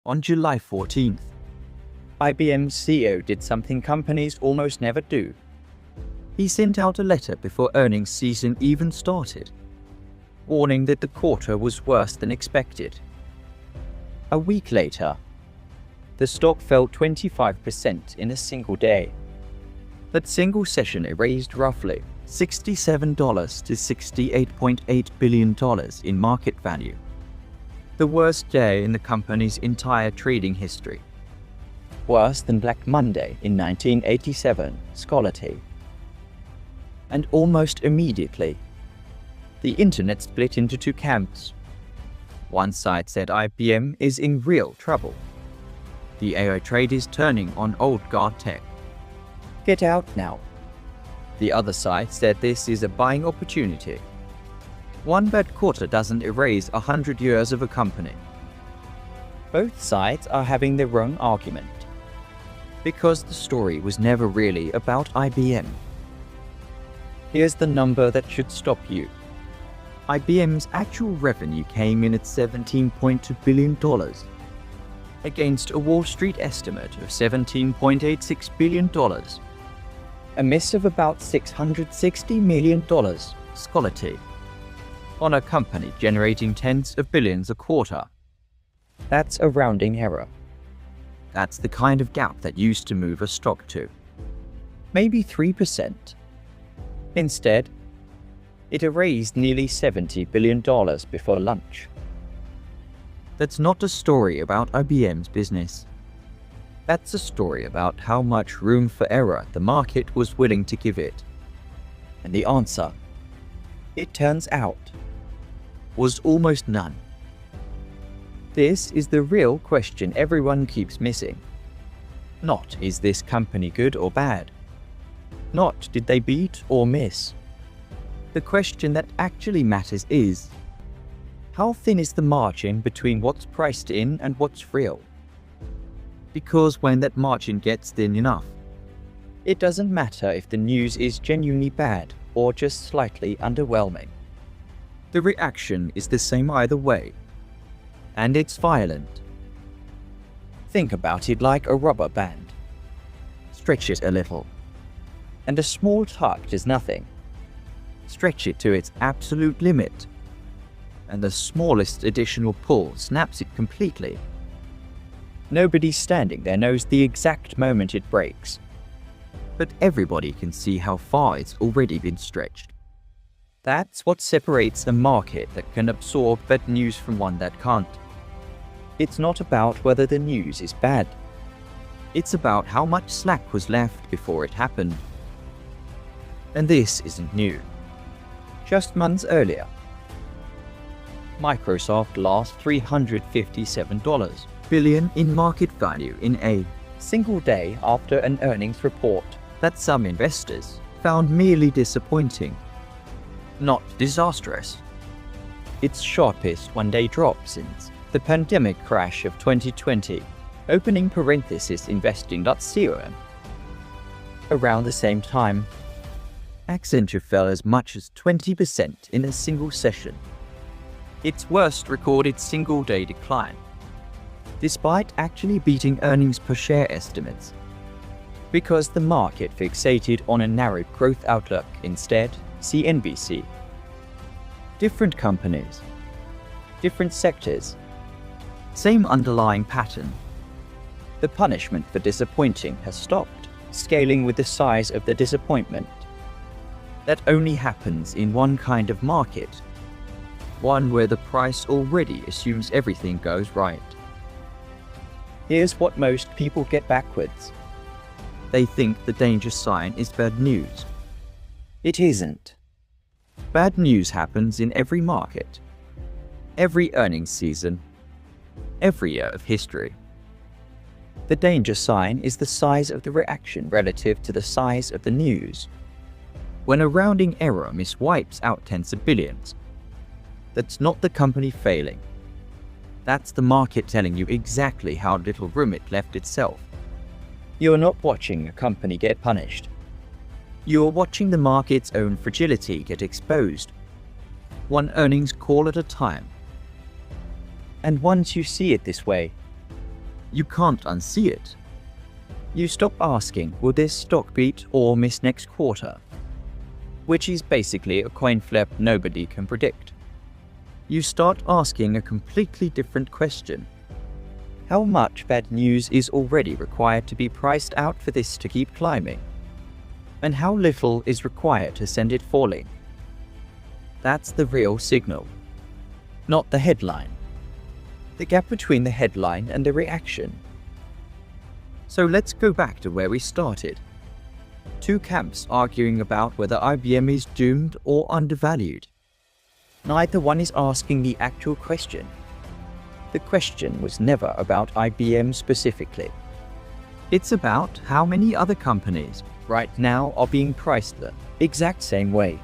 On July 14th, IBM's CEO did something companies almost never do. He sent out a letter before earnings season even started, warning that the quarter was worse than expected. A week later, the stock fell 25% in a single day. That single session erased roughly $67 to $68.8 billion in market value. The worst day in the company's entire trading history. Worse than Black Monday in 1987, Scholarly. And almost immediately, the internet split into two camps. One side said IBM is in real trouble. The AI trade is turning on old guard tech. Get out now. The other side said this is a buying opportunity. One bad quarter doesn't erase 100 years of a company. Both sides are having their own argument, because the story was never really about IBM. Here's the number that should stop you. IBM's actual revenue came in at $17.2 billion, against a Wall Street estimate of $17.86 billion. A miss of about $660 million, Scholarly, on a company generating tens of billions a quarter. That's a rounding error. That's the kind of gap that used to move a stock to maybe 3%. Instead, it erased nearly $70 billion before lunch. That's not a story about IBM's business. That's a story about how much room for error the market was willing to give it. And the answer, it turns out, was almost none. This is the real question everyone keeps missing. Not is this company good or bad. Not did they beat or miss. The question that actually matters is, how thin is the margin between what's priced in and what's real? Because when that margin gets thin enough, it doesn't matter if the news is genuinely bad or just slightly underwhelming. The reaction is the same either way, and it's violent. Think about it like a rubber band. Stretch it a little, and a small tug does nothing. Stretch it to its absolute limit, and the smallest additional pull snaps it completely. Nobody standing there knows the exact moment it breaks, but everybody can see how far it's already been stretched. That's what separates a market that can absorb bad news from one that can't. It's not about whether the news is bad. It's about how much slack was left before it happened. And this isn't new. Just months earlier, Microsoft lost $357 billion in market value in a single day after an earnings report that some investors found merely disappointing, not disastrous. Its sharpest one-day drop since the pandemic crash of 2020, opening parenthesis investing.com. Around the same time, Accenture fell as much as 20% in a single session, its worst recorded single-day decline, despite actually beating earnings per share estimates, because the market fixated on a narrow growth outlook instead. See NBC. Different companies, different sectors, same underlying pattern. The punishment for disappointing has stopped scaling with the size of the disappointment. That only happens in one kind of market, one where the price already assumes everything goes right. Here's what most people get backwards. They think the danger sign is bad news. It isn't. Bad news happens in every market, every earnings season, every year of history. The danger sign is the size of the reaction relative to the size of the news. When a rounding error miswipes out tens of billions, that's not the company failing. That's the market telling you exactly how little room it left itself. You're not watching a company get punished. You're watching the market's own fragility get exposed, one earnings call at a time. And once you see it this way, You can't unsee it. You stop asking, will this stock beat or miss next quarter? Which is basically a coin flip nobody can predict. You start asking a completely different question. How much bad news is already required to be priced out for this to keep climbing? And how little is required to send it falling? That's the real signal, not the headline. The gap between the headline and the reaction. So let's go back to where we started. Two camps arguing about whether IBM is doomed or undervalued. Neither one is asking the actual question. The question was never about IBM specifically. It's about how many other companies right now are being priced the exact same way,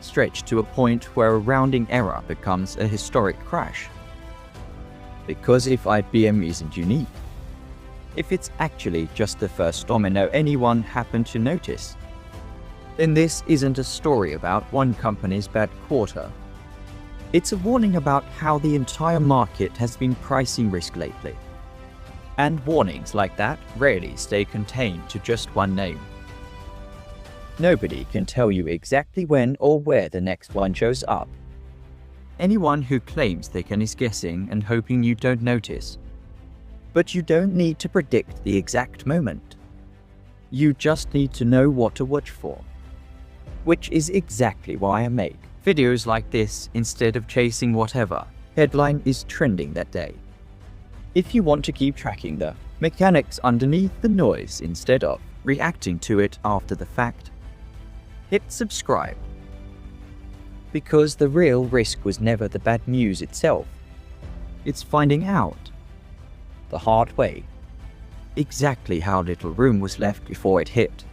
stretched to a point where a rounding error becomes a historic crash. Because if IBM isn't unique, if it's actually just the first domino anyone happened to notice, then this isn't a story about one company's bad quarter. It's a warning about how the entire market has been pricing risk lately. And warnings like that rarely stay contained to just one name. Nobody can tell you exactly when or where the next one shows up. Anyone who claims they can is guessing and hoping you don't notice. But you don't need to predict the exact moment. You just need to know what to watch for. Which is exactly why I make videos like this instead of chasing whatever headline is trending that day. If you want to keep tracking the mechanics underneath the noise instead of reacting to it after the fact, hit subscribe. Because the real risk was never the bad news itself. It's finding out the hard way exactly how little room was left before it hit.